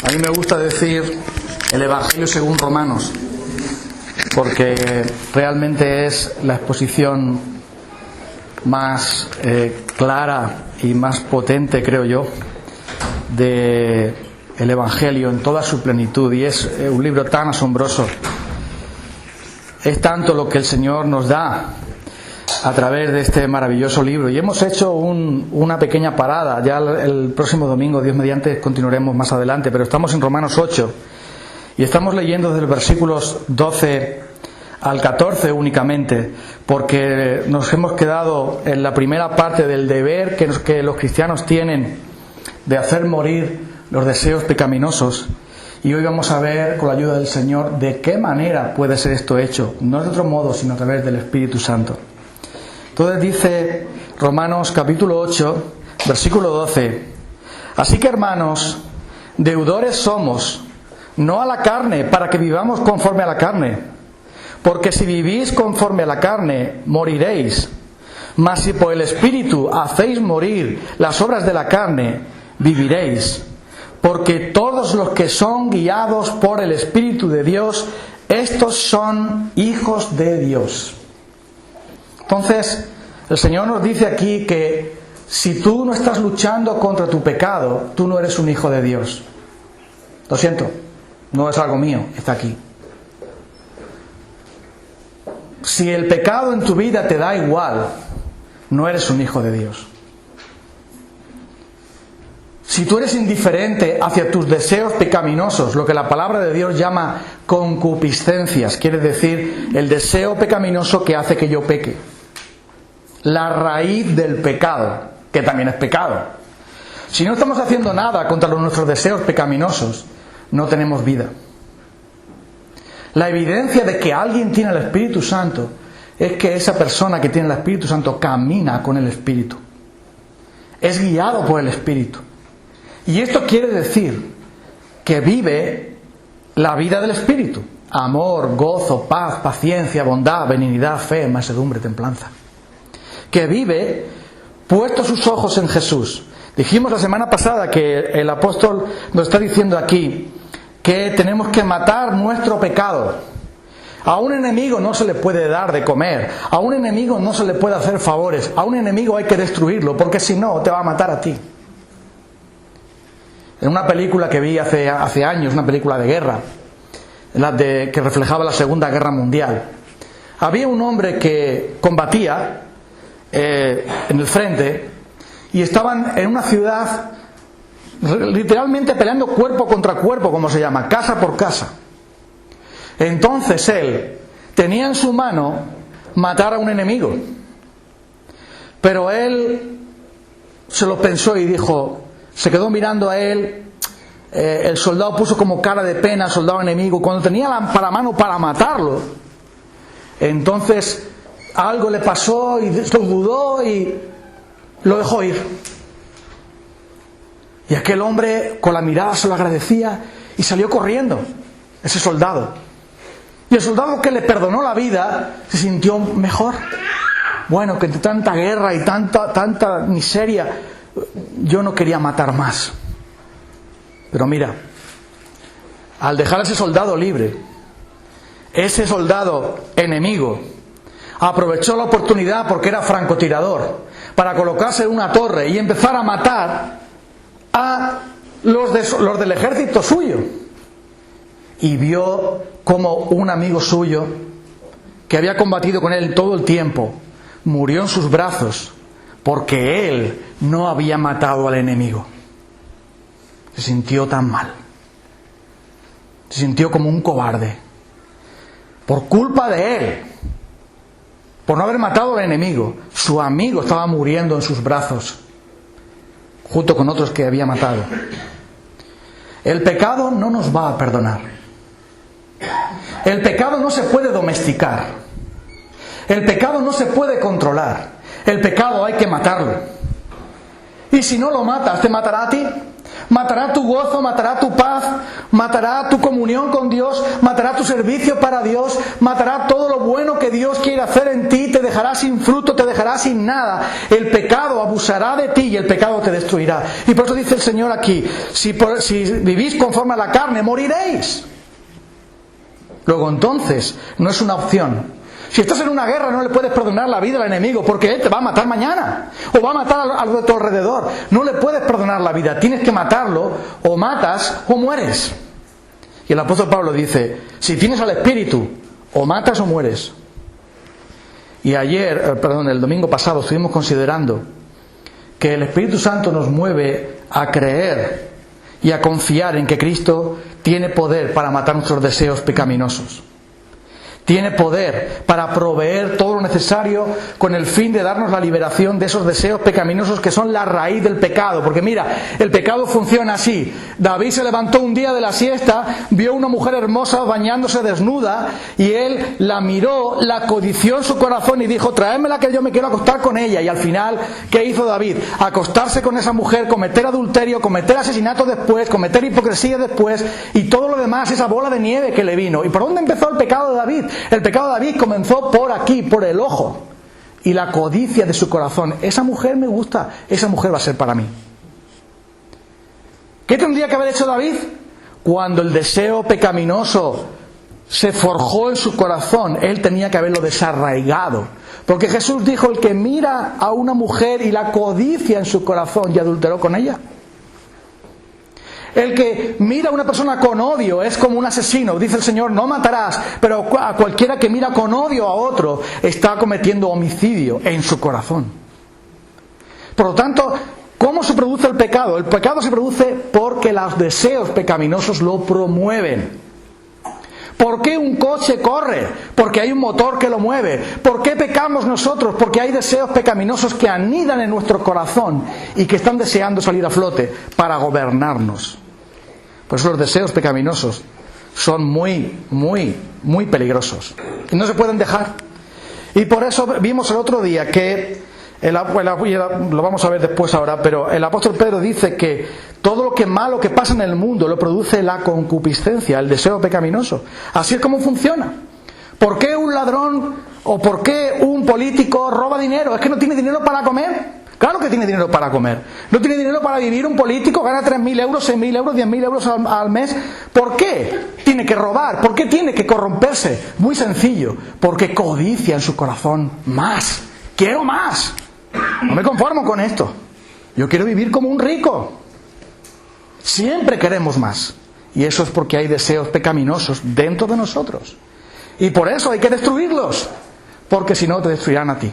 A mí me gusta decir el Evangelio según Romanos, porque realmente es la exposición más clara y más potente, creo yo, de el Evangelio en toda su plenitud, y es un libro tan asombroso. Es tanto lo que el Señor nos da a través de este maravilloso libro, y hemos hecho una pequeña parada. Ya el próximo domingo, Dios mediante, continuaremos más adelante, pero estamos en Romanos 8 y estamos leyendo desde los versículos 12 al 14 únicamente, porque nos hemos quedado en la primera parte del deber que los cristianos tienen de hacer morir los deseos pecaminosos. Y hoy vamos a ver, con la ayuda del Señor, de qué manera puede ser esto hecho, no de otro modo, sino a través del Espíritu Santo. Entonces dice Romanos capítulo 8, versículo 12: así que, hermanos, deudores somos, no a la carne, para que vivamos conforme a la carne. Porque si vivís conforme a la carne, moriréis. Mas si por el Espíritu hacéis morir las obras de la carne, viviréis. Porque todos los que son guiados por el Espíritu de Dios, estos son hijos de Dios. Entonces, el Señor nos dice aquí que si tú no estás luchando contra tu pecado, tú no eres un hijo de Dios. Lo siento, no es algo mío, está aquí. Si el pecado en tu vida te da igual, no eres un hijo de Dios. Si tú eres indiferente hacia tus deseos pecaminosos, lo que la palabra de Dios llama concupiscencias, quiere decir el deseo pecaminoso que hace que yo peque, la raíz del pecado, que también es pecado. Si no estamos haciendo nada contra nuestros deseos pecaminosos, no tenemos vida. La evidencia de que alguien tiene el Espíritu Santo es que esa persona que tiene el Espíritu Santo camina con el Espíritu, es guiado por el Espíritu. Y esto quiere decir que vive la vida del Espíritu: amor, gozo, paz, paciencia, bondad, benignidad, fe, mansedumbre, templanza. Que vive puesto sus ojos en Jesús. Dijimos la semana pasada que el apóstol nos está diciendo aquí que tenemos que matar nuestro pecado. A un enemigo no se le puede dar de comer, a un enemigo no se le puede hacer favores, a un enemigo hay que destruirlo, porque si no te va a matar a ti. En una película que vi hace años, una película de guerra, que reflejaba la Segunda Guerra Mundial, había un hombre que combatía en el frente, y estaban en una ciudad literalmente peleando cuerpo contra cuerpo, como se llama, casa por casa. Entonces él tenía en su mano matar a un enemigo, pero él se lo pensó y dijo, se quedó mirando a él. El soldado puso como cara de pena al soldado enemigo. Cuando tenía la mano para matarlo, entonces algo le pasó y lo dudó y lo dejó ir. Y aquel hombre con la mirada se lo agradecía y salió corriendo, ese soldado. Y el soldado, que le perdonó la vida, se sintió mejor. Bueno, que entre tanta guerra y tanta miseria, yo no quería matar más. Pero mira, al dejar a ese soldado libre, ese soldado enemigo aprovechó la oportunidad, porque era francotirador, para colocarse en una torre y empezar a matar a los del ejército suyo. Y vio como un amigo suyo, que había combatido con él todo el tiempo, murió en sus brazos, porque él no había matado al enemigo. Se sintió tan mal, se sintió como un cobarde, por culpa de él, por no haber matado al enemigo. Su amigo estaba muriendo en sus brazos, junto con otros que había matado. El pecado no nos va a perdonar. El pecado no se puede domesticar. El pecado no se puede controlar. El pecado hay que matarlo. Y si no lo matas, ¿te matará a ti? Matará tu gozo, matará tu paz, matará tu comunión con Dios, matará tu servicio para Dios, matará todo lo bueno que Dios quiere hacer en ti, te dejará sin fruto, te dejará sin nada. El pecado abusará de ti y el pecado te destruirá. Y por eso dice el Señor aquí, si vivís conforme a la carne, moriréis. Luego entonces, no es una opción. Si estás en una guerra no le puedes perdonar la vida al enemigo porque él te va a matar mañana o va a matar a los de tu alrededor. No le puedes perdonar la vida, tienes que matarlo, o matas o mueres. Y el apóstol Pablo dice, si tienes al Espíritu, o matas o mueres. Y el domingo pasado estuvimos considerando que el Espíritu Santo nos mueve a creer y a confiar en que Cristo tiene poder para matar nuestros deseos pecaminosos. Tiene poder para proveer todo lo necesario con el fin de darnos la liberación de esos deseos pecaminosos que son la raíz del pecado. Porque mira, el pecado funciona así. David se levantó un día de la siesta, vio una mujer hermosa bañándose desnuda y él la miró, la codició en su corazón y dijo, tráemela que yo me quiero acostar con ella. Y al final, ¿qué hizo David? Acostarse con esa mujer, cometer adulterio, cometer asesinato después, cometer hipocresía después y todo lo demás, esa bola de nieve que le vino. ¿Y por dónde empezó el pecado de David? El pecado de David comenzó por aquí, por el ojo. Y la codicia de su corazón. Esa mujer me gusta, esa mujer va a ser para mí. ¿Qué tendría que haber hecho David? Cuando el deseo pecaminoso se forjó en su corazón, él tenía que haberlo desarraigado. Porque Jesús dijo, el que mira a una mujer y la codicia en su corazón y adulteró con ella. El que mira a una persona con odio es como un asesino. Dice el Señor, no matarás, pero a cualquiera que mira con odio a otro está cometiendo homicidio en su corazón. Por lo tanto, ¿cómo se produce el pecado? El pecado se produce porque los deseos pecaminosos lo promueven. ¿Por qué un coche corre? Porque hay un motor que lo mueve. ¿Por qué pecamos nosotros? Porque hay deseos pecaminosos que anidan en nuestro corazón y que están deseando salir a flote para gobernarnos. Por eso los deseos pecaminosos son muy, muy, muy peligrosos. Y no se pueden dejar. Y por eso vimos el otro día que, lo vamos a ver después ahora, pero el apóstol Pedro dice que todo lo que malo que pasa en el mundo lo produce la concupiscencia, el deseo pecaminoso. Así es como funciona. ¿Por qué un ladrón o por qué un político roba dinero? ¿Es que no tiene dinero para comer? Claro que tiene dinero para comer. No tiene dinero para vivir. Un político gana 3.000 euros, 6.000 euros, 10.000 euros al mes. ¿Por qué tiene que robar? ¿Por qué tiene que corromperse? Muy sencillo. Porque codicia en su corazón más. Quiero más. No me conformo con esto. Yo quiero vivir como un rico. Siempre queremos más. Y eso es porque hay deseos pecaminosos dentro de nosotros. Y por eso hay que destruirlos. Porque si no te destruirán a ti.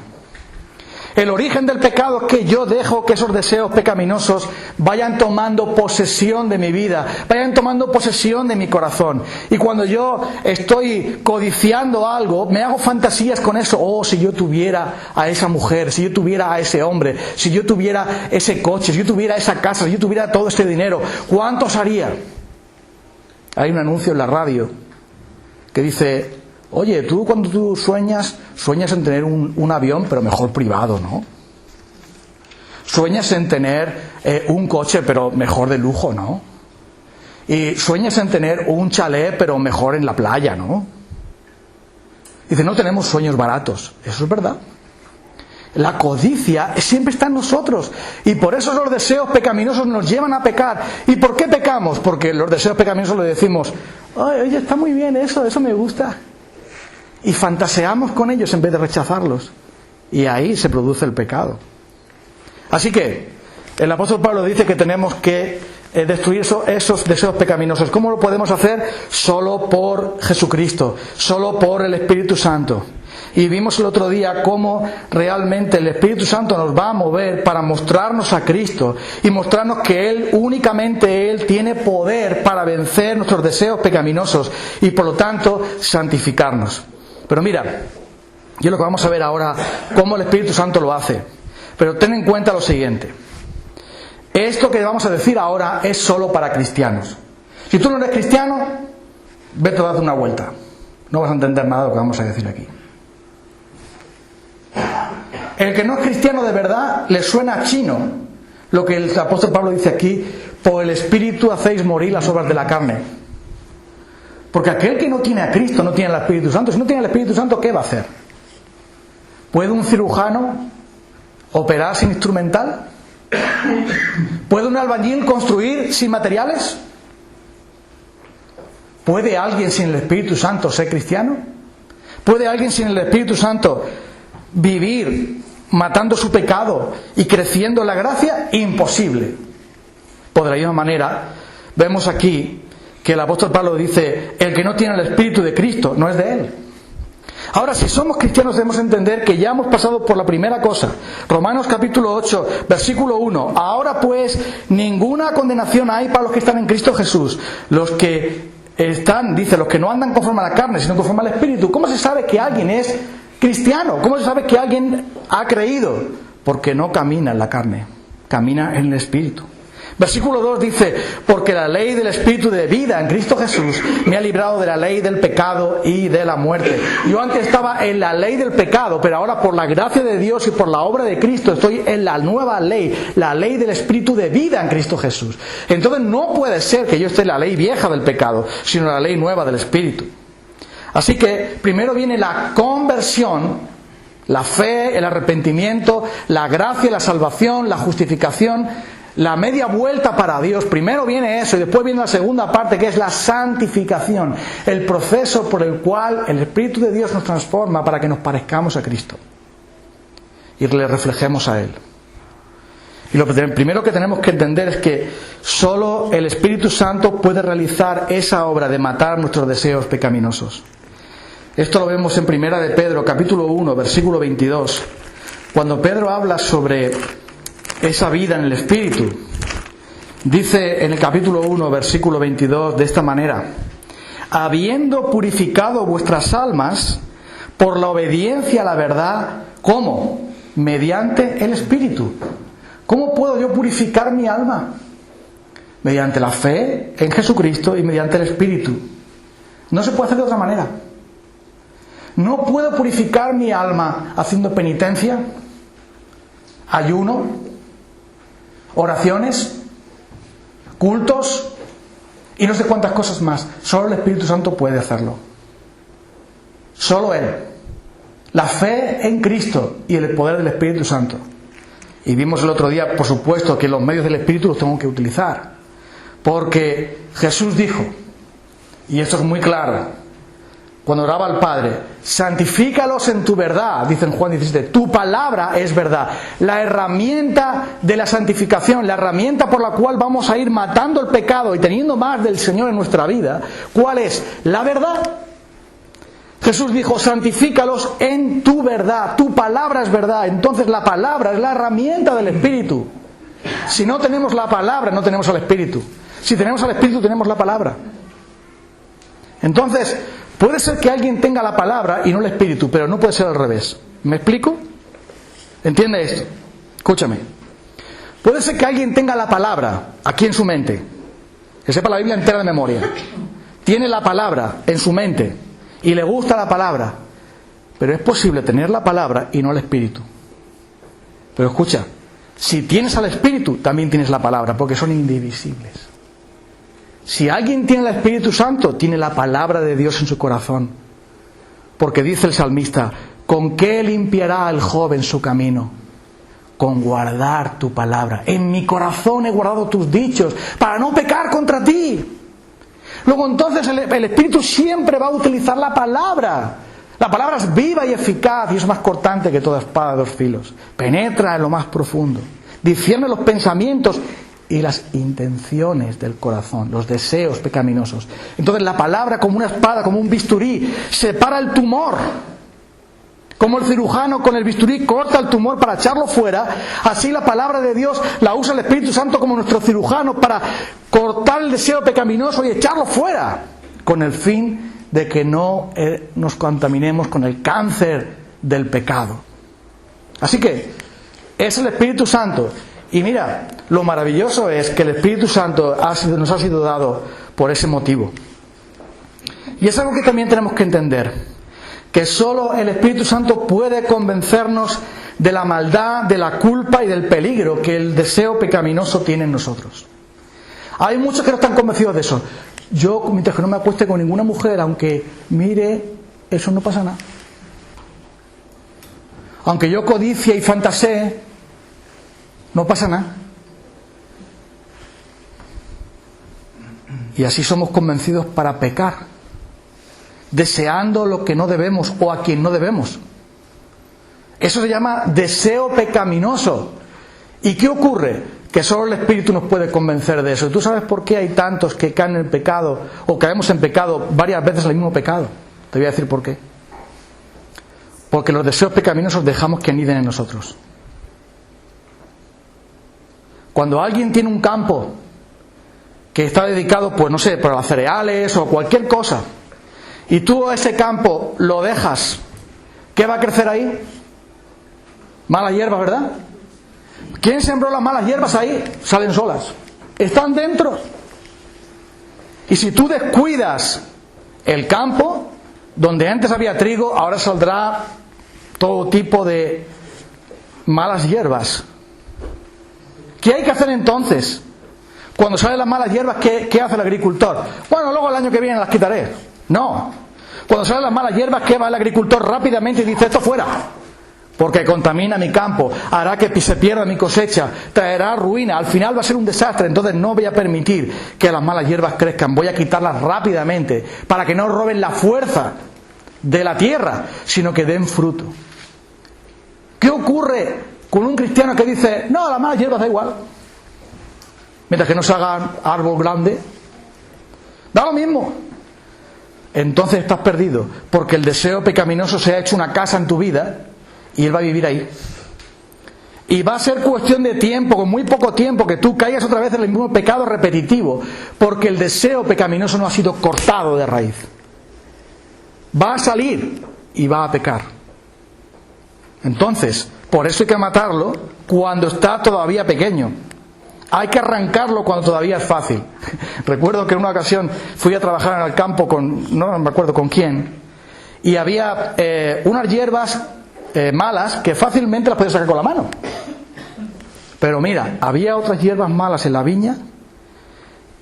El origen del pecado es que yo dejo que esos deseos pecaminosos vayan tomando posesión de mi vida, vayan tomando posesión de mi corazón. Y cuando yo estoy codiciando algo, me hago fantasías con eso. Oh, si yo tuviera a esa mujer, si yo tuviera a ese hombre, si yo tuviera ese coche, si yo tuviera esa casa, si yo tuviera todo este dinero, ¿cuántos haría? Hay un anuncio en la radio que dice... Oye, tú cuando tú sueñas en tener un avión, pero mejor privado, ¿no? Sueñas en tener un coche, pero mejor de lujo, ¿no? Y sueñas en tener un chalet, pero mejor en la playa, ¿no? Dice, no tenemos sueños baratos. Eso es verdad. La codicia siempre está en nosotros. Y por eso los deseos pecaminosos nos llevan a pecar. ¿Y por qué pecamos? Porque los deseos pecaminosos le decimos, oye, está muy bien eso me gusta. Y fantaseamos con ellos en vez de rechazarlos. Y ahí se produce el pecado. Así que el apóstol Pablo dice que tenemos que destruir esos deseos pecaminosos. ¿Cómo lo podemos hacer? Solo por Jesucristo, solo por el Espíritu Santo. Y vimos el otro día cómo realmente el Espíritu Santo nos va a mover para mostrarnos a Cristo y mostrarnos que únicamente Él tiene poder para vencer nuestros deseos pecaminosos y por lo tanto santificarnos. Pero mira, yo lo que vamos a ver ahora, cómo el Espíritu Santo lo hace. Pero ten en cuenta lo siguiente. Esto que vamos a decir ahora es solo para cristianos. Si tú no eres cristiano, vete a darte una vuelta. No vas a entender nada de lo que vamos a decir aquí. El que no es cristiano de verdad le suena chino lo que el apóstol Pablo dice aquí, por el Espíritu hacéis morir las obras de la carne. Porque aquel que no tiene a Cristo no tiene al Espíritu Santo. Si no tiene al Espíritu Santo, ¿qué va a hacer? ¿Puede un cirujano operar sin instrumental? ¿Puede un albañil construir sin materiales? ¿Puede alguien sin el Espíritu Santo ser cristiano? ¿Puede alguien sin el Espíritu Santo vivir matando su pecado y creciendo en la gracia? Imposible. Pues de la misma manera, vemos aquí que el apóstol Pablo dice: el que no tiene el Espíritu de Cristo no es de él. Ahora, si somos cristianos, debemos entender que ya hemos pasado por la primera cosa. Romanos capítulo 8, versículo 1. Ahora pues, ninguna condenación hay para los que están en Cristo Jesús. Los que están, dice, los que no andan conforme a la carne, sino conforme al Espíritu. ¿Cómo se sabe que alguien es cristiano? ¿Cómo se sabe que alguien ha creído? Porque no camina en la carne, camina en el Espíritu. Versículo 2 dice: porque la ley del Espíritu de vida en Cristo Jesús me ha librado de la ley del pecado y de la muerte. Yo antes estaba en la ley del pecado, pero ahora por la gracia de Dios y por la obra de Cristo estoy en la nueva ley, la ley del Espíritu de vida en Cristo Jesús. Entonces no puede ser que yo esté en la ley vieja del pecado, sino en la ley nueva del Espíritu. Así que primero viene la conversión, la fe, el arrepentimiento, la gracia, la salvación, la justificación, la media vuelta para Dios. Primero viene eso y después viene la segunda parte, que es la santificación, el proceso por el cual el Espíritu de Dios nos transforma para que nos parezcamos a Cristo y le reflejemos a Él. Y lo primero que tenemos que entender es que solo el Espíritu Santo puede realizar esa obra de matar nuestros deseos pecaminosos. Esto lo vemos en Primera de Pedro, capítulo 1, versículo 22, cuando Pedro habla sobre esa vida en el Espíritu. Dice en el capítulo 1, versículo 22, de esta manera: habiendo purificado vuestras almas por la obediencia a la verdad. ¿Cómo? Mediante el Espíritu. ¿Cómo puedo yo purificar mi alma? Mediante la fe en Jesucristo y mediante el Espíritu. No se puede hacer de otra manera. No puedo purificar mi alma haciendo penitencia, ayuno, oraciones, cultos y no sé cuántas cosas más. Solo el Espíritu Santo puede hacerlo. Solo Él. La fe en Cristo y el poder del Espíritu Santo. Y vimos el otro día, por supuesto, que los medios del Espíritu los tengo que utilizar. Porque Jesús dijo, y esto es muy claro, cuando oraba al Padre: santifícalos en tu verdad, dice en Juan 17, tu palabra es verdad. La herramienta de la santificación, la herramienta por la cual vamos a ir matando el pecado y teniendo más del Señor en nuestra vida, ¿cuál es? La verdad. Jesús dijo: santifícalos en tu verdad, tu palabra es verdad. Entonces la palabra es la herramienta del Espíritu. Si no tenemos la palabra, no tenemos al Espíritu. Si tenemos al Espíritu, tenemos la palabra. Entonces, puede ser que alguien tenga la palabra y no el Espíritu, pero no puede ser al revés. ¿Me explico? ¿Entiende esto? Escúchame. Puede ser que alguien tenga la palabra aquí en su mente, que sepa la Biblia entera de memoria, tiene la palabra en su mente y le gusta la palabra, pero es posible tener la palabra y no el Espíritu. Pero escucha, si tienes al Espíritu, también tienes la palabra, porque son indivisibles. Si alguien tiene el Espíritu Santo, tiene la palabra de Dios en su corazón. Porque dice el salmista: ¿con qué limpiará el joven su camino? Con guardar tu palabra. En mi corazón he guardado tus dichos, para no pecar contra ti. Luego entonces el Espíritu siempre va a utilizar la palabra. La palabra es viva y eficaz y es más cortante que toda espada de dos filos. Penetra en lo más profundo. Discierne los pensamientos y las intenciones del corazón, los deseos pecaminosos. Entonces la palabra, como una espada, como un bisturí, separa el tumor. Como el cirujano con el bisturí corta el tumor para echarlo fuera, así la palabra de Dios la usa el Espíritu Santo como nuestro cirujano para cortar el deseo pecaminoso y echarlo fuera, con el fin de que no nos contaminemos con el cáncer del pecado. Así que es el Espíritu Santo. Y mira, lo maravilloso es que el Espíritu Santo nos ha sido dado por ese motivo. Y es algo que también tenemos que entender, que solo el Espíritu Santo puede convencernos de la maldad, de la culpa y del peligro que el deseo pecaminoso tiene en nosotros. Hay muchos que no están convencidos de eso. Yo, mientras que no me acueste con ninguna mujer, aunque mire, eso no pasa nada. Aunque yo codicie y fantasee, no pasa nada. Y así somos convencidos para pecar, deseando lo que no debemos o a quien no debemos. Eso se llama deseo pecaminoso. ¿Y qué ocurre? Que solo el Espíritu nos puede convencer de eso. ¿Tú sabes por qué hay tantos que caen en pecado o caemos en pecado varias veces el mismo pecado? Te voy a decir por qué. Porque los deseos pecaminosos dejamos que aniden en nosotros. Cuando alguien tiene un campo que está dedicado, pues no sé, para los cereales o cualquier cosa, y tú ese campo lo dejas, ¿qué va a crecer ahí? Malas hierbas, ¿verdad? ¿Quién sembró las malas hierbas ahí? Salen solas. Están dentro. Y si tú descuidas el campo, donde antes había trigo, ahora saldrá todo tipo de malas hierbas. ¿Qué hay que hacer entonces? Cuando salen las malas hierbas, ¿qué hace el agricultor? Bueno, luego el año que viene las quitaré. No. Cuando salen las malas hierbas, ¿qué va el agricultor? Rápidamente y dice: esto fuera. Porque contamina mi campo, hará que se pierda mi cosecha, traerá ruina, al final va a ser un desastre. Entonces no voy a permitir que las malas hierbas crezcan, voy a quitarlas rápidamente para que no roben la fuerza de la tierra, sino que den fruto. ¿Qué ocurre con un cristiano que dice: no, las malas hierbas da igual, mientras que no se haga árbol grande, da lo mismo? Entonces estás perdido, porque el deseo pecaminoso se ha hecho una casa en tu vida y él va a vivir ahí. Y va a ser cuestión de tiempo, con muy poco tiempo, que tú caigas otra vez en el mismo pecado repetitivo, porque el deseo pecaminoso no ha sido cortado de raíz. Va a salir y va a pecar. Entonces, por eso hay que matarlo cuando está todavía pequeño. Hay que arrancarlo cuando todavía es fácil. Recuerdo que en una ocasión fui a trabajar en el campo con, no me acuerdo con quién, y había unas hierbas malas que fácilmente las podías sacar con la mano. Pero mira, había otras hierbas malas en la viña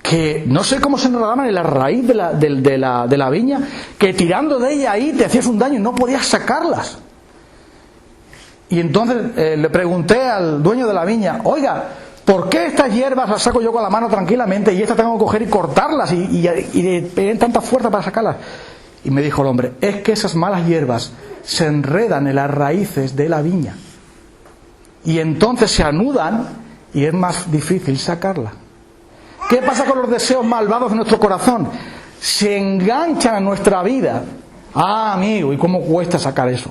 que no sé cómo se enredaban en la raíz de la viña, que tirando de ella ahí te hacías un daño y no podías sacarlas. Y entonces le pregunté al dueño de la viña: oiga, ¿por qué estas hierbas las saco yo con la mano tranquilamente y estas tengo que coger y cortarlas y tienen tanta fuerza para sacarlas? Y me dijo el hombre: es que esas malas hierbas se enredan en las raíces de la viña y entonces se anudan y es más difícil sacarla. ¿Qué pasa con los deseos malvados de nuestro corazón? Se enganchan a nuestra vida. Ah, amigo, ¿y cómo cuesta sacar eso?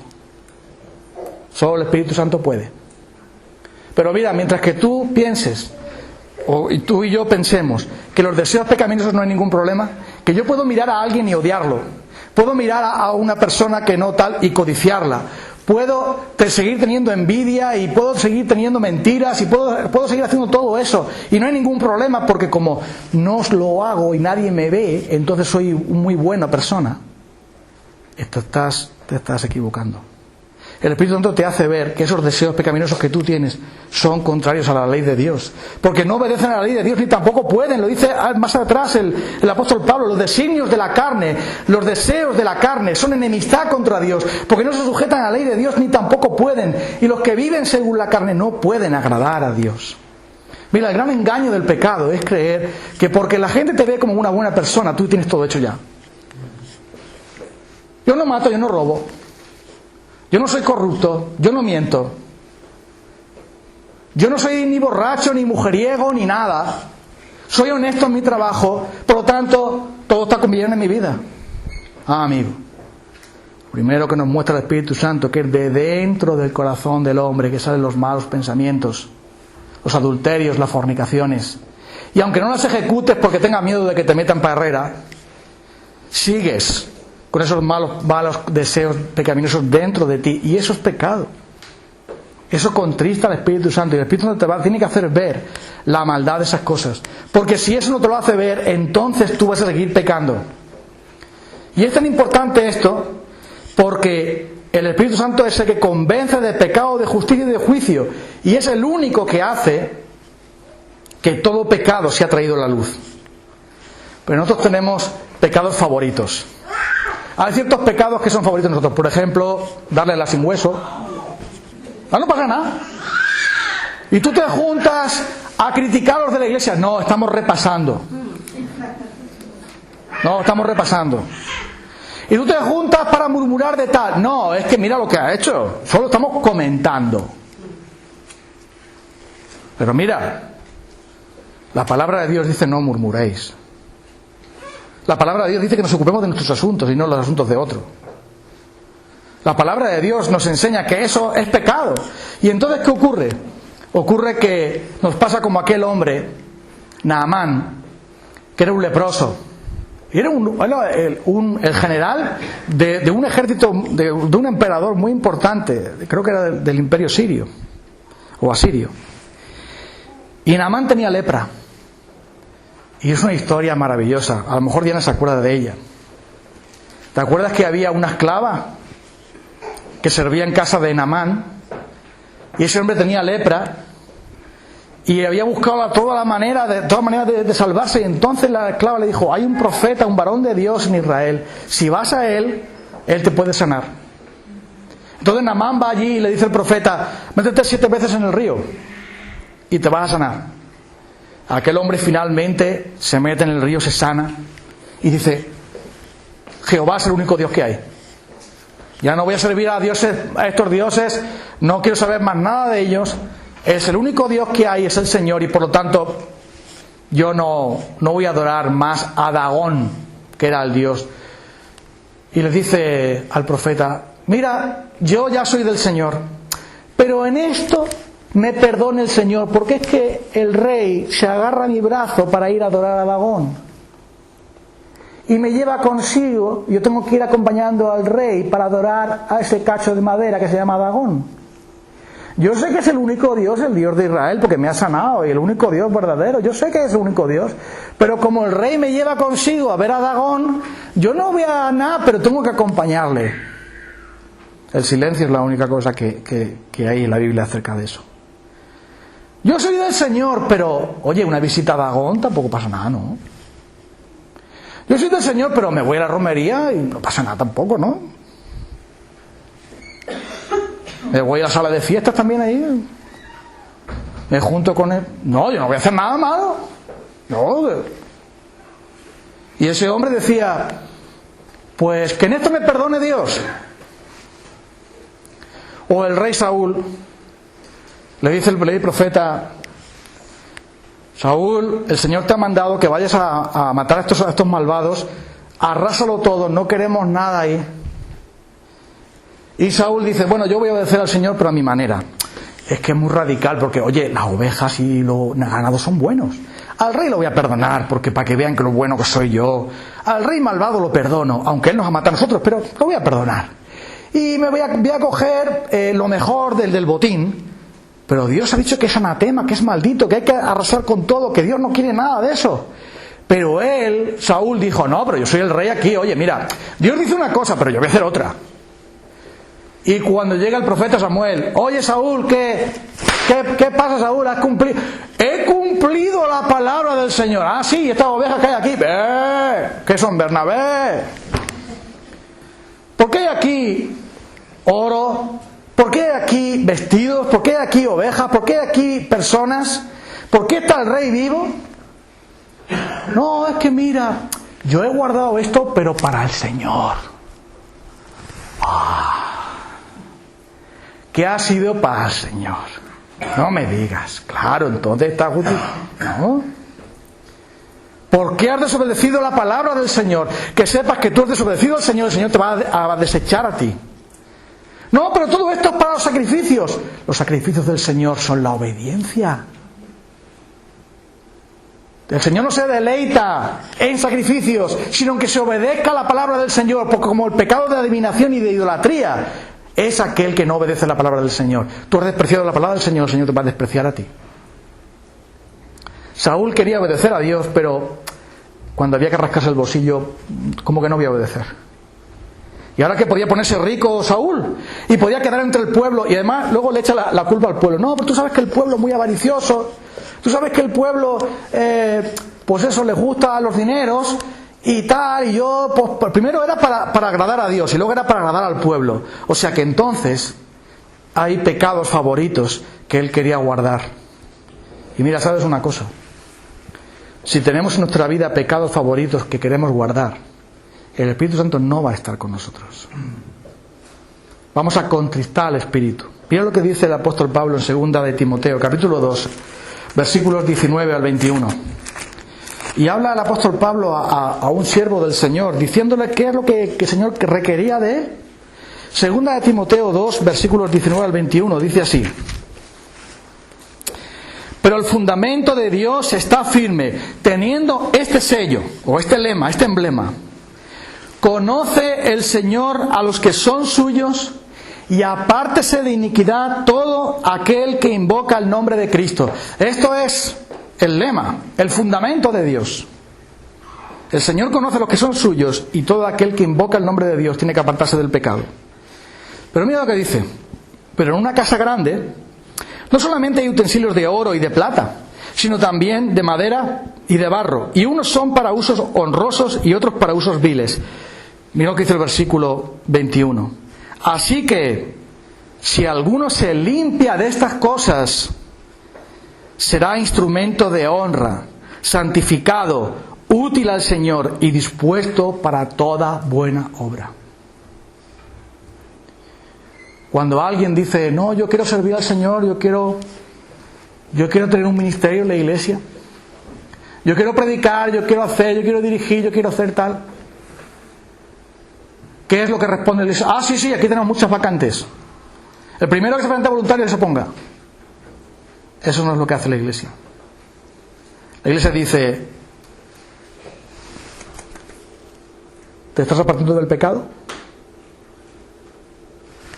Solo el Espíritu Santo puede. Pero mira, mientras que tú pienses, y tú y yo pensemos que los deseos pecaminosos no hay ningún problema, que yo puedo mirar a alguien y odiarlo, puedo mirar a una persona que no tal y codiciarla, puedo seguir teniendo envidia y puedo seguir teniendo mentiras y puedo seguir haciendo todo eso y no hay ningún problema, porque como no lo hago y nadie me ve, entonces soy muy buena persona. Te estás equivocando. El Espíritu Santo te hace ver que esos deseos pecaminosos que tú tienes son contrarios a la ley de Dios, porque no obedecen a la ley de Dios ni tampoco pueden. Lo dice más atrás el apóstol Pablo: los designios de la carne, los deseos de la carne son enemistad contra Dios, porque no se sujetan a la ley de Dios ni tampoco pueden, y los que viven según la carne no pueden agradar a Dios. Mira, el gran engaño del pecado es creer que porque la gente te ve como una buena persona, tú tienes todo hecho ya. Yo no mato, yo no robo, yo no soy corrupto, yo no miento, yo no soy ni borracho, ni mujeriego, ni nada. Soy honesto en mi trabajo, por lo tanto, todo está bien en mi vida. Ah, amigo, primero que nos muestra el Espíritu Santo que es de dentro del corazón del hombre que salen los malos pensamientos, los adulterios, las fornicaciones. Y aunque no las ejecutes porque tengas miedo de que te metan para Herrera, sigues con esos malos deseos pecaminosos dentro de ti, y eso es pecado. Eso contrista al Espíritu Santo, y el Espíritu Santo tiene que hacer ver la maldad de esas cosas, porque si eso no te lo hace ver, entonces tú vas a seguir pecando. Y es tan importante esto porque el Espíritu Santo es el que convence de pecado, de justicia y de juicio, y es el único que hace que todo pecado se ha traído a la luz. Pero nosotros tenemos pecados favoritos. Hay ciertos pecados que son favoritos de nosotros. Por ejemplo, darle la sin hueso. No pasa nada. Y tú te juntas a criticar a los de la iglesia. No, estamos repasando. Y tú te juntas para murmurar de tal. No, es que mira lo que ha hecho. Solo estamos comentando. Pero mira, la palabra de Dios dice no murmuréis. La palabra de Dios dice que nos ocupemos de nuestros asuntos y no los asuntos de otro. La palabra de Dios nos enseña que eso es pecado. Y entonces, ¿qué ocurre? Ocurre que nos pasa como aquel hombre, Naamán, que era un leproso. Y era el general de un ejército, de un emperador muy importante, creo que era del imperio sirio, o asirio. Y Naamán tenía lepra. Y es una historia maravillosa. A lo mejor Diana se acuerda de ella. ¿Te acuerdas que había una esclava que servía en casa de Naamán? Y ese hombre tenía lepra. Y había buscado todas maneras de salvarse. Y entonces la esclava le dijo: hay un profeta, un varón de Dios en Israel. Si vas a él, él te puede sanar. Entonces Naamán va allí y le dice al profeta: métete 7 veces en el río y te vas a sanar. Aquel hombre finalmente se mete en el río, se sana y dice: Jehová es el único Dios que hay. Ya no voy a servir a estos dioses, no quiero saber más nada de ellos. Es el único Dios que hay, es el Señor, y por lo tanto yo no voy a adorar más a Dagón, que era el Dios. Y le dice al profeta: mira, yo ya soy del Señor, pero en esto me perdone el Señor, porque es que el rey se agarra a mi brazo para ir a adorar a Dagón y me lleva consigo. Yo tengo que ir acompañando al rey para adorar a ese cacho de madera que se llama Dagón. Yo sé que es el único Dios, el Dios de Israel, porque me ha sanado, y el único Dios verdadero. Yo sé que es el único Dios, pero como el rey me lleva consigo a ver a Dagón, yo no voy a nada, pero tengo que acompañarle. El silencio es la única cosa que hay en la Biblia acerca de eso. Yo soy del Señor, pero, oye, una visita a Dagón tampoco pasa nada, ¿no? Yo soy del Señor, pero me voy a la romería y no pasa nada tampoco, ¿no? Me voy a la sala de fiestas también ahí. Me junto con él. No, yo no voy a hacer nada malo. No. Y ese hombre decía: pues que en esto me perdone Dios. O el rey Saúl le dice el profeta: Saúl, el Señor te ha mandado que vayas a matar a estos malvados, arrásalo todo, no queremos nada ahí. Y Saúl dice: bueno, yo voy a obedecer al Señor, pero a mi manera. Es que es muy radical, porque, oye, las ovejas y los ganados son buenos. Al rey lo voy a perdonar, porque para que vean que lo bueno que soy yo. Al rey malvado lo perdono, aunque él nos ha matado a nosotros, pero lo voy a perdonar. Y me voy a coger lo mejor del botín. Pero Dios ha dicho que es anatema, que es maldito, que hay que arrasar con todo, que Dios no quiere nada de eso. Pero él, Saúl, dijo: no, pero yo soy el rey aquí, oye, mira, Dios dice una cosa, pero yo voy a hacer otra. Y cuando llega el profeta Samuel: oye, Saúl, ¿qué pasa, Saúl? ¿Has cumplido? He cumplido la palabra del Señor. Ah, sí, estas ovejas que hay aquí, ¿qué son, Bernabé? ¿Por qué hay aquí oro? ¿Por qué hay aquí vestidos? ¿Por qué hay aquí ovejas? ¿Por qué hay aquí personas? ¿Por qué está el rey vivo? No, es que mira, yo he guardado esto, pero para el Señor. ¿Qué ha sido para el Señor? No me digas. Claro, entonces está justificado. ¿No? ¿Por qué has desobedecido la palabra del Señor? Que sepas que tú has desobedecido al Señor, el Señor te va a desechar a ti. No, pero todo esto es para los sacrificios. Los sacrificios del Señor son la obediencia. El Señor no se deleita en sacrificios, sino en que se obedezca la palabra del Señor, porque como el pecado de adivinación y de idolatría es aquel que no obedece la palabra del Señor. Tú has despreciado la palabra del Señor, el Señor te va a despreciar a ti. Saúl quería obedecer a Dios, pero cuando había que rascarse el bolsillo, ¿cómo que no voy a obedecer? Y ahora que podía ponerse rico Saúl y podía quedar entre el pueblo, y además luego le echa la culpa al pueblo. No, pero tú sabes que el pueblo es muy avaricioso. Tú sabes que el pueblo, pues eso, les gusta los dineros y tal, y yo, pues primero era para agradar a Dios y luego era para agradar al pueblo. O sea que entonces hay pecados favoritos que él quería guardar. Y mira, ¿sabes una cosa? Si tenemos en nuestra vida pecados favoritos que queremos guardar, el Espíritu Santo no va a estar con nosotros. Vamos a contristar al Espíritu. Mira lo que dice el apóstol Pablo en 2 de Timoteo, capítulo 2, versículos 19 al 21. Y habla el apóstol Pablo a un siervo del Señor, diciéndole qué es lo que el Señor requería de él. 2 de Timoteo 2, versículos 19 al 21, dice así: pero el fundamento de Dios está firme, teniendo este sello, o este lema, este emblema: conoce el Señor a los que son suyos, y apártese de iniquidad todo aquel que invoca el nombre de Cristo. Esto es el lema, el fundamento de Dios. El Señor conoce a los que son suyos, y todo aquel que invoca el nombre de Dios tiene que apartarse del pecado. Pero mira lo que dice: pero en una casa grande no solamente hay utensilios de oro y de plata, sino también de madera y de barro, y unos son para usos honrosos y otros para usos viles. Mira lo que dice el versículo 21. Así que, si alguno se limpia de estas cosas, será instrumento de honra, santificado, útil al Señor y dispuesto para toda buena obra. Cuando alguien dice, no, yo quiero servir al Señor, yo quiero tener un ministerio en la iglesia, yo quiero predicar, yo quiero dirigir, yo quiero hacer tal. ¿Qué es lo que responde la iglesia? Ah, sí, aquí tenemos muchas vacantes. El primero que se presenta voluntario que se ponga. Eso no es lo que hace la iglesia. La iglesia dice, ¿te estás apartando del pecado?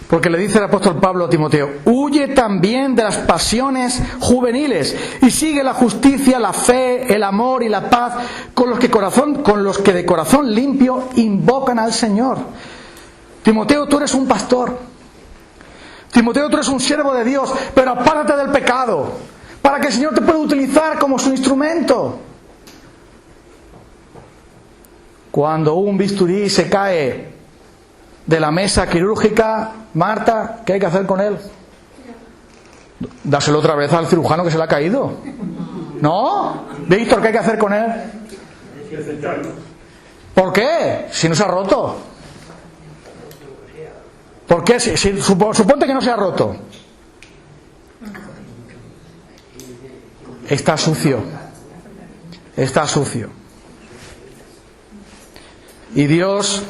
Porque le dice el apóstol Pablo a Timoteo, huye también de las pasiones juveniles y sigue la justicia, la fe, el amor y la paz con los que de corazón limpio invocan al Señor. Timoteo, tú eres un pastor. Timoteo, tú eres un siervo de Dios, pero apártate del pecado para que el Señor te pueda utilizar como su instrumento. Cuando un bisturí se cae de la mesa quirúrgica, Marta, ¿qué hay que hacer con él? Dáselo otra vez al cirujano que se le ha caído. ¿No? Víctor, ¿qué hay que hacer con él? ¿Por qué? Si no se ha roto. ¿Por qué? Suponte que no se ha roto. Está sucio. Está sucio. Y Dios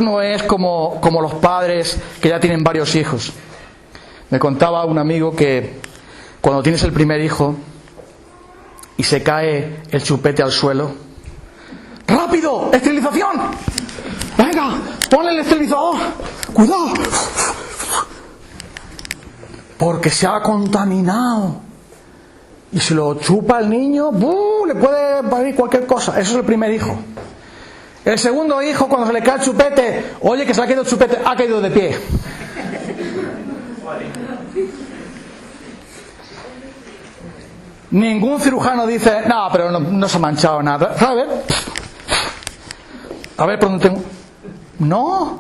no es como los padres que ya tienen varios hijos. Me contaba un amigo que cuando tienes el primer hijo y se cae el chupete al suelo, ¡rápido! ¡Esterilización! ¡Venga! ¡Ponle el esterilizador! ¡Cuidado! Porque se ha contaminado. Y si lo chupa el niño, le puede parir cualquier cosa. Eso es el primer hijo. El segundo hijo, cuando se le cae el chupete, oye, que se le ha caído el chupete, ha caído de pie. Ningún cirujano dice, no, pero no se ha manchado nada. A ver, ¿por dónde tengo? No.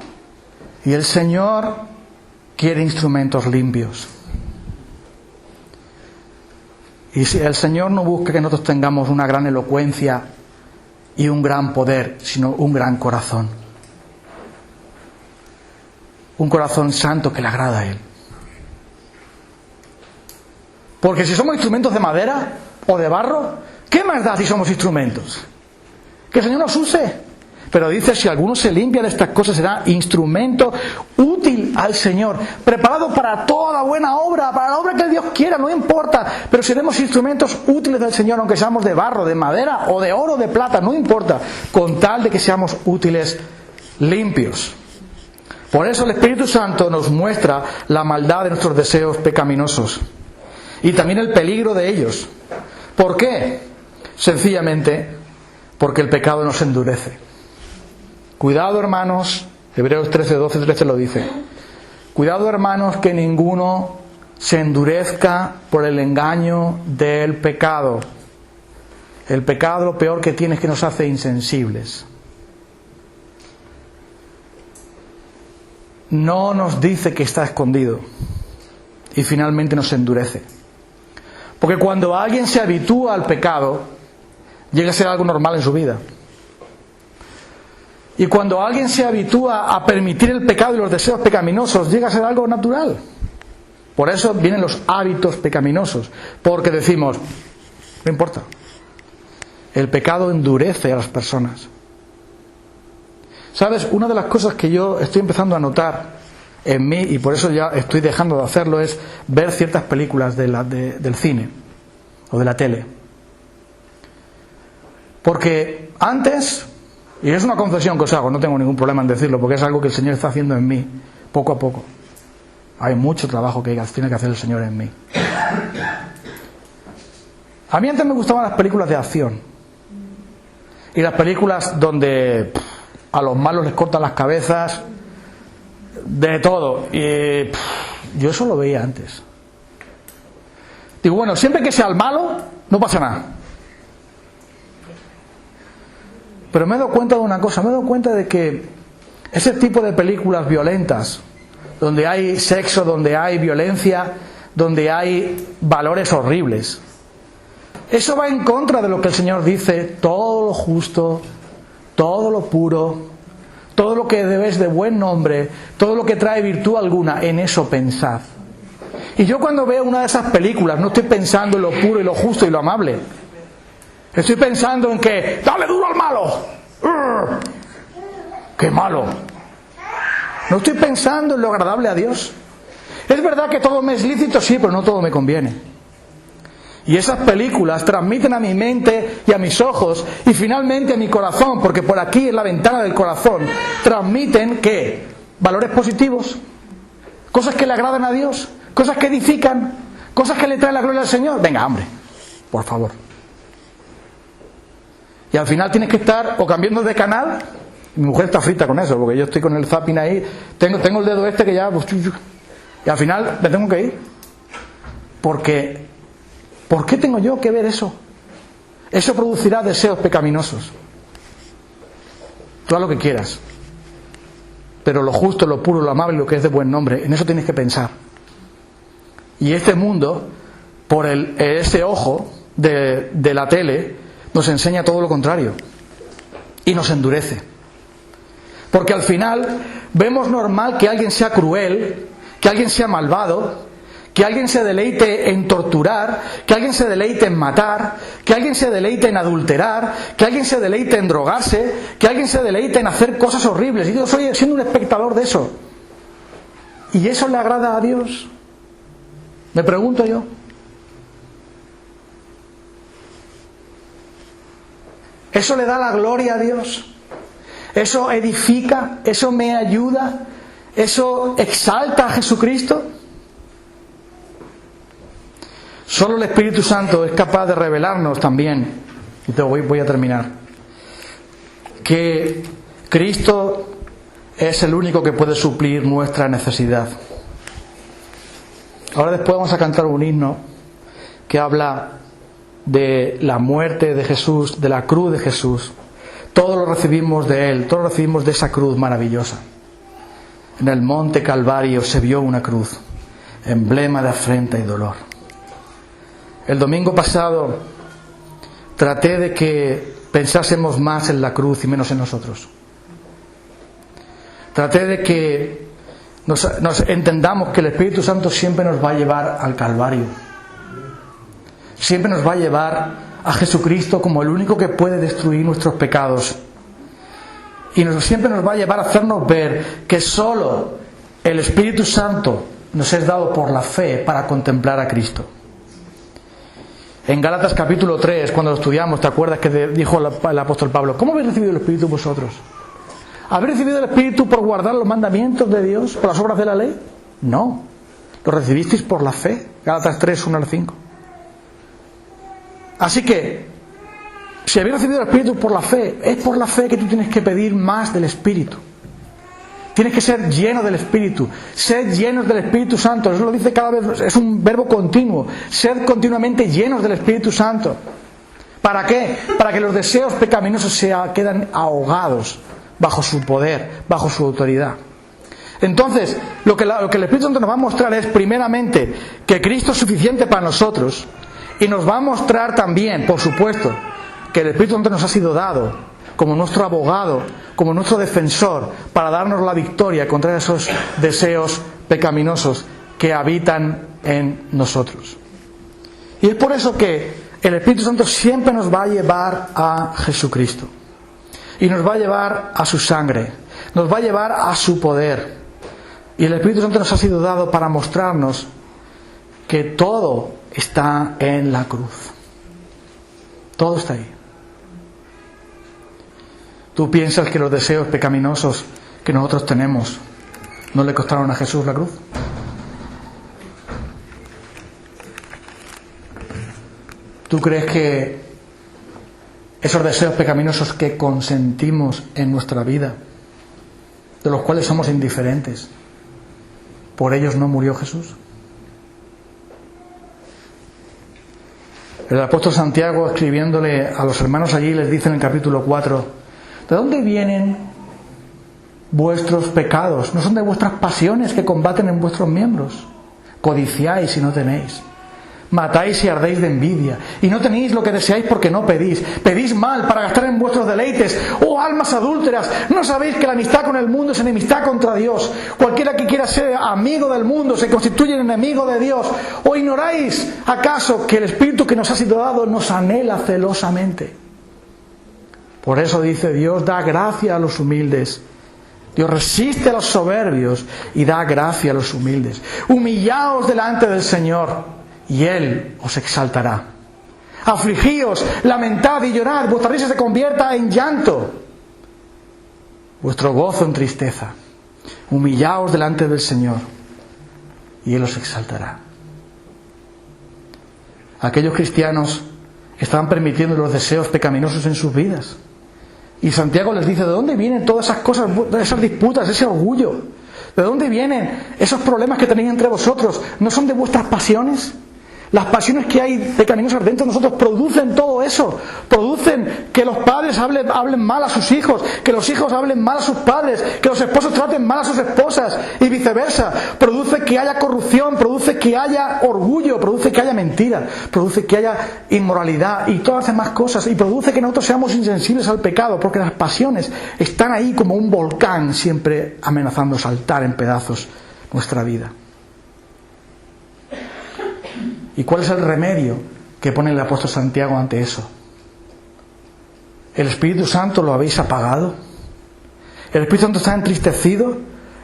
Y el Señor quiere instrumentos limpios. Y si el Señor no busca que nosotros tengamos una gran elocuencia y un gran poder, sino un gran corazón. Un corazón santo que le agrada a Él. Porque si somos instrumentos de madera o de barro, ¿qué más da si somos instrumentos? Que el Señor nos use. Pero dice, si alguno se limpia de estas cosas, será instrumento útil al Señor, preparado para toda buena obra, para la obra que Dios quiera, no importa. Pero seremos instrumentos útiles del Señor, aunque seamos de barro, de madera o de oro, de plata, no importa, con tal de que seamos útiles, limpios. Por eso el Espíritu Santo nos muestra la maldad de nuestros deseos pecaminosos y también el peligro de ellos. ¿Por qué? Sencillamente porque el pecado nos endurece. Cuidado, hermanos, Hebreos 13, 12, 13 lo dice. Cuidado, hermanos, que ninguno se endurezca por el engaño del pecado. El pecado, lo peor que tiene es que nos hace insensibles. No nos dice que está escondido y finalmente nos endurece. Porque cuando alguien se habitúa al pecado, llega a ser algo normal en su vida. Y cuando alguien se habitúa a permitir el pecado y los deseos pecaminosos, llega a ser algo natural. Por eso vienen los hábitos pecaminosos, porque decimos, no importa, el pecado endurece a las personas. ¿Sabes? Una de las cosas que yo estoy empezando a notar en mí, y por eso ya estoy dejando de hacerlo, es ver ciertas películas del cine o de la tele. Porque antes, y es una confesión que os hago, no tengo ningún problema en decirlo, porque es algo que el Señor está haciendo en mí, poco a poco. Hay mucho trabajo que tiene que hacer el Señor en mí. A mí antes me gustaban las películas de acción. Y las películas donde a los malos les cortan las cabezas, de todo. Y yo eso lo veía antes. Digo, bueno, siempre que sea el malo, no pasa nada. Pero me he dado cuenta de una cosa, me he dado cuenta de que ese tipo de películas violentas, donde hay sexo, donde hay violencia, donde hay valores horribles, eso va en contra de lo que el Señor dice: todo lo justo, todo lo puro, todo lo que debes de buen nombre, todo lo que trae virtud alguna, en eso pensad. Y yo cuando veo una de esas películas no estoy pensando en lo puro y lo justo y lo amable. Estoy pensando en que ¡dale duro al malo! ¡Qué malo! No estoy pensando en lo agradable a Dios. Es verdad que todo me es lícito, sí, pero no todo me conviene. Y esas películas transmiten a mi mente y a mis ojos y finalmente a mi corazón, porque por aquí en la ventana del corazón transmiten ¿qué? Valores positivos, cosas que le agradan a Dios, cosas que edifican, cosas que le traen la gloria al Señor. Venga, hombre, por favor. Y al final tienes que estar o cambiando de canal. Mi mujer está frita con eso, porque yo estoy con el zapping ahí, tengo el dedo este que ya... Y al final me tengo que ir. Porque, ¿por qué tengo yo que ver eso? Eso producirá deseos pecaminosos. Tú haz lo que quieras. Pero lo justo, lo puro, lo amable, lo que es de buen nombre, en eso tienes que pensar. Y este mundo, por ese ojo de la tele, nos enseña todo lo contrario. Y nos endurece. Porque al final vemos normal que alguien sea cruel, que alguien sea malvado, que alguien se deleite en torturar, que alguien se deleite en matar, que alguien se deleite en adulterar, que alguien se deleite en drogarse, que alguien se deleite en hacer cosas horribles. Y yo estoy siendo un espectador de eso. ¿Y eso le agrada a Dios? Me pregunto yo. ¿Eso le da la gloria a Dios? ¿Eso edifica? ¿Eso me ayuda? ¿Eso exalta a Jesucristo? Solo el Espíritu Santo es capaz de revelarnos también, y voy a terminar, que Cristo es el único que puede suplir nuestra necesidad. Ahora después vamos a cantar un himno que habla de la muerte de Jesús, de la cruz de Jesús. Todo lo recibimos de Él, todo lo recibimos de esa cruz maravillosa. En el monte Calvario se vio una cruz, emblema de afrenta y dolor. El domingo pasado traté de que pensásemos más en la cruz y menos en nosotros. Traté de que nos entendamos que el Espíritu Santo siempre nos va a llevar al Calvario. Siempre nos va a llevar a Jesucristo como el único que puede destruir nuestros pecados. Y siempre nos va a llevar a hacernos ver que solo el Espíritu Santo nos es dado por la fe para contemplar a Cristo. En Gálatas capítulo 3, cuando lo estudiamos, ¿te acuerdas que dijo el apóstol Pablo? ¿Cómo habéis recibido el Espíritu vosotros? ¿Habéis recibido el Espíritu por guardar los mandamientos de Dios, por las obras de la ley? No, lo recibisteis por la fe. Gálatas 3, 1 al 5. Así que, si habéis recibido el Espíritu por la fe, es por la fe que tú tienes que pedir más del Espíritu. Tienes que ser lleno del Espíritu. Sed llenos del Espíritu Santo. Eso lo dice cada vez, es un verbo continuo. Sed continuamente llenos del Espíritu Santo. ¿Para qué? Para que los deseos pecaminosos se quedan ahogados bajo su poder, bajo su autoridad. Entonces, lo que el Espíritu Santo nos va a mostrar es, primeramente, que Cristo es suficiente para nosotros. Y nos va a mostrar también, por supuesto, que el Espíritu Santo nos ha sido dado como nuestro abogado, como nuestro defensor, para darnos la victoria contra esos deseos pecaminosos que habitan en nosotros. Y es por eso que el Espíritu Santo siempre nos va a llevar a Jesucristo. Y nos va a llevar a su sangre. Nos va a llevar a su poder. Y el Espíritu Santo nos ha sido dado para mostrarnos que todo está en la cruz. Todo está ahí. ¿Tú piensas que los deseos pecaminosos que nosotros tenemos no le costaron a Jesús la cruz? ¿Tú crees que esos deseos pecaminosos que consentimos en nuestra vida, de los cuales somos indiferentes, por ellos no murió Jesús? El apóstol Santiago, escribiéndole a los hermanos allí, les dice en el capítulo 4: ¿de dónde vienen vuestros pecados? ¿No son de vuestras pasiones que combaten en vuestros miembros? Codiciáis y no tenéis. Matáis y ardéis de envidia. Y no tenéis lo que deseáis porque no pedís. Pedís mal para gastar en vuestros deleites. ¡Oh, almas adúlteras! ¿No sabéis que la amistad con el mundo es enemistad contra Dios? Cualquiera que quiera ser amigo del mundo se constituye en enemigo de Dios. ¿O ignoráis acaso que el Espíritu que nos ha sido dado nos anhela celosamente? Por eso dice: Dios da gracia a los humildes. Dios resiste a los soberbios y da gracia a los humildes. Humillaos delante del Señor y Él os exaltará. Afligíos, lamentad y llorad. Vuestra risa se convierta en llanto, vuestro gozo en tristeza. Humillaos delante del Señor y Él os exaltará. Aquellos cristianos estaban permitiendo los deseos pecaminosos en sus vidas. Y Santiago les dice: ¿de dónde vienen todas esas cosas, esas disputas, ese orgullo? ¿De dónde vienen esos problemas que tenéis entre vosotros? ¿No son de vuestras pasiones? Las pasiones que hay pecaminosas dentro de nosotros producen todo eso. Producen que los padres hablen mal a sus hijos, que los hijos hablen mal a sus padres, que los esposos traten mal a sus esposas y viceversa. Produce que haya corrupción, produce que haya orgullo, produce que haya mentira, produce que haya inmoralidad y todas las demás cosas. Y produce que nosotros seamos insensibles al pecado, porque las pasiones están ahí como un volcán, siempre amenazando saltar en pedazos nuestra vida. ¿Y cuál es el remedio que pone el apóstol Santiago ante eso? ¿El Espíritu Santo lo habéis apagado? ¿El Espíritu Santo está entristecido?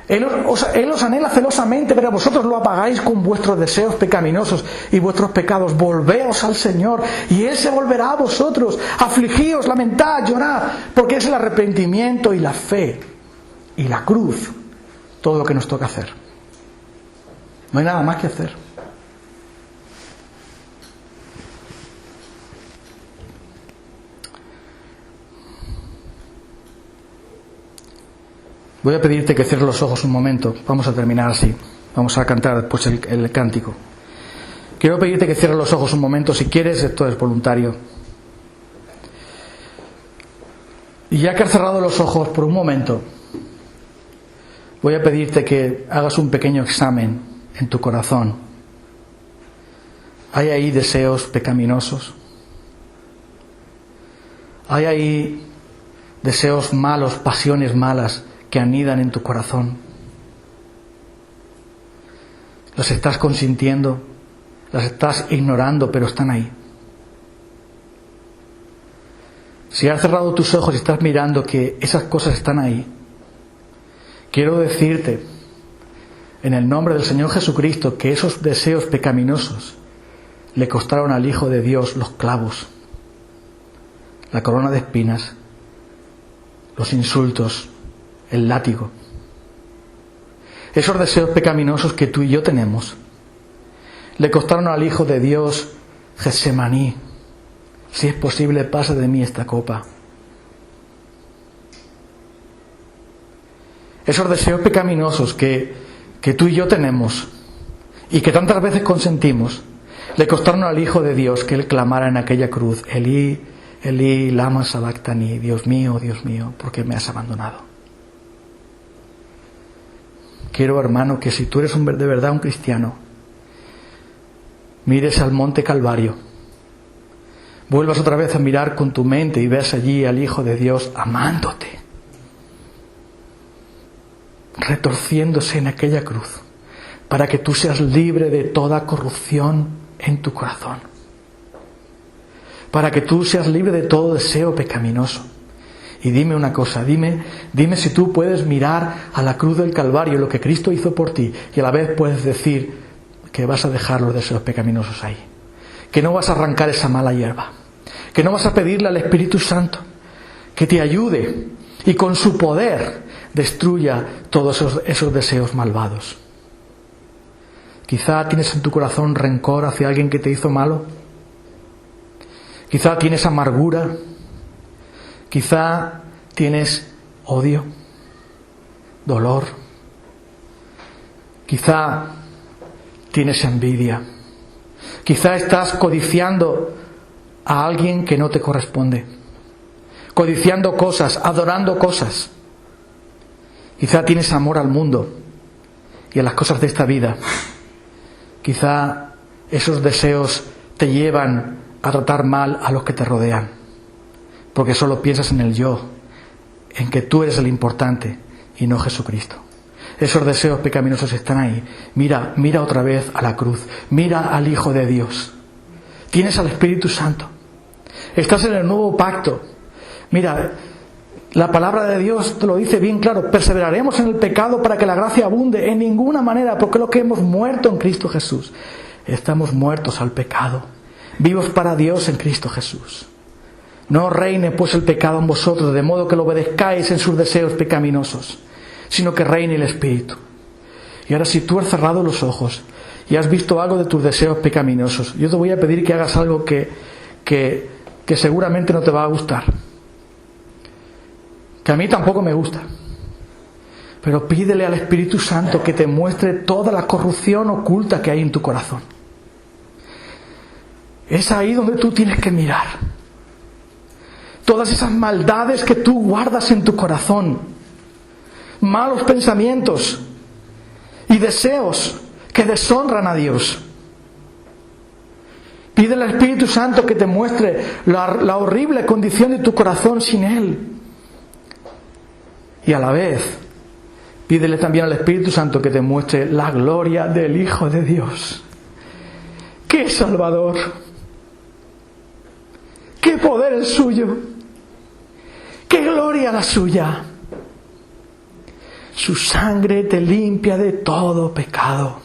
Él os anhela celosamente, pero vosotros lo apagáis con vuestros deseos pecaminosos y vuestros pecados. Volveos al Señor y Él se volverá a vosotros. Afligíos, lamentad, llorad, porque es el arrepentimiento y la fe y la cruz todo lo que nos toca hacer. No hay nada más que hacer. Voy a pedirte que cierres los ojos un momento. Vamos a terminar así. Vamos a cantar después el cántico. Quiero pedirte que cierres los ojos un momento. Si quieres, esto es voluntario. Y ya que has cerrado los ojos por un momento, voy a pedirte que hagas un pequeño examen en tu corazón. ¿Hay ahí deseos pecaminosos? ¿Hay ahí deseos malos, pasiones malas que anidan en tu corazón? ¿Las estás consintiendo? ¿Las estás ignorando, pero están ahí? Si has cerrado tus ojos y estás mirando que esas cosas están ahí, quiero decirte, en el nombre del Señor Jesucristo, que esos deseos pecaminosos le costaron al Hijo de Dios los clavos, la corona de espinas, los insultos, el látigo. Esos deseos pecaminosos que tú y yo tenemos le costaron al Hijo de Dios Getsemaní. Si es posible, pasa de mí esta copa. esos deseos pecaminosos que tú y yo tenemos y que tantas veces consentimos, le costaron al Hijo de Dios que Él clamara en aquella cruz: Elí, Elí, lama sabactani, Dios mío, ¿por qué me has abandonado? Quiero, hermano, que si tú eres de verdad un cristiano, mires al monte Calvario, vuelvas otra vez a mirar con tu mente y veas allí al Hijo de Dios amándote, retorciéndose en aquella cruz, para que tú seas libre de toda corrupción en tu corazón, para que tú seas libre de todo deseo pecaminoso. Y dime una cosa, dime si tú puedes mirar a la cruz del Calvario, lo que Cristo hizo por ti, y a la vez puedes decir que vas a dejar los deseos pecaminosos ahí, que no vas a arrancar esa mala hierba, que no vas a pedirle al Espíritu Santo que te ayude y con su poder destruya todos esos deseos malvados. Quizá tienes en tu corazón rencor hacia alguien que te hizo malo, quizá tienes amargura, quizá tienes odio, dolor, quizá tienes envidia, quizá estás codiciando a alguien que no te corresponde, codiciando cosas, adorando cosas. Quizá tienes amor al mundo y a las cosas de esta vida. Quizá esos deseos te llevan a tratar mal a los que te rodean, porque solo piensas en el yo, en que tú eres el importante y no Jesucristo. Esos deseos pecaminosos están ahí. Mira otra vez a la cruz, mira al Hijo de Dios. Tienes al Espíritu Santo. Estás en el nuevo pacto. Mira, la palabra de Dios te lo dice bien claro: perseveraremos en el pecado para que la gracia abunde. En ninguna manera, porque es lo que hemos muerto en Cristo Jesús. Estamos muertos al pecado, vivos para Dios en Cristo Jesús. No reine pues el pecado en vosotros, de modo que lo obedezcáis en sus deseos pecaminosos, sino que reine el Espíritu. Y ahora, si tú has cerrado los ojos y has visto algo de tus deseos pecaminosos, yo te voy a pedir que hagas algo que seguramente no te va a gustar, que a mí tampoco me gusta, pero pídele al Espíritu Santo que te muestre toda la corrupción oculta que hay en tu corazón. Es ahí donde tú tienes que mirar todas esas maldades que tú guardas en tu corazón, malos pensamientos y deseos que deshonran a Dios. Pídele al Espíritu Santo que te muestre la horrible condición de tu corazón sin Él. Y a la vez, pídele también al Espíritu Santo que te muestre la gloria del Hijo de Dios. ¡Qué Salvador! ¡Qué poder el suyo! ¡Qué gloria la suya! Su sangre te limpia de todo pecado.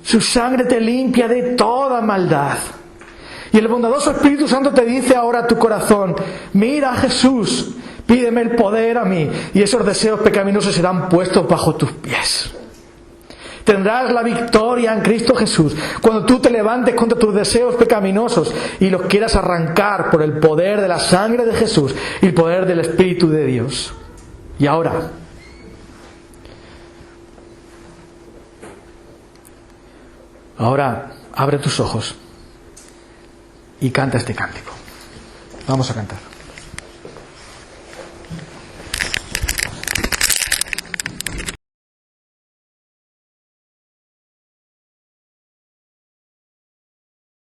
Su sangre te limpia de toda maldad. Y el bondadoso Espíritu Santo te dice ahora a tu corazón: mira a Jesús, pídeme el poder a mí, y esos deseos pecaminosos serán puestos bajo tus pies. Tendrás la victoria en Cristo Jesús cuando tú te levantes contra tus deseos pecaminosos y los quieras arrancar por el poder de la sangre de Jesús y el poder del Espíritu de Dios. Y ahora, abre tus ojos y canta este cántico. Vamos a cantar.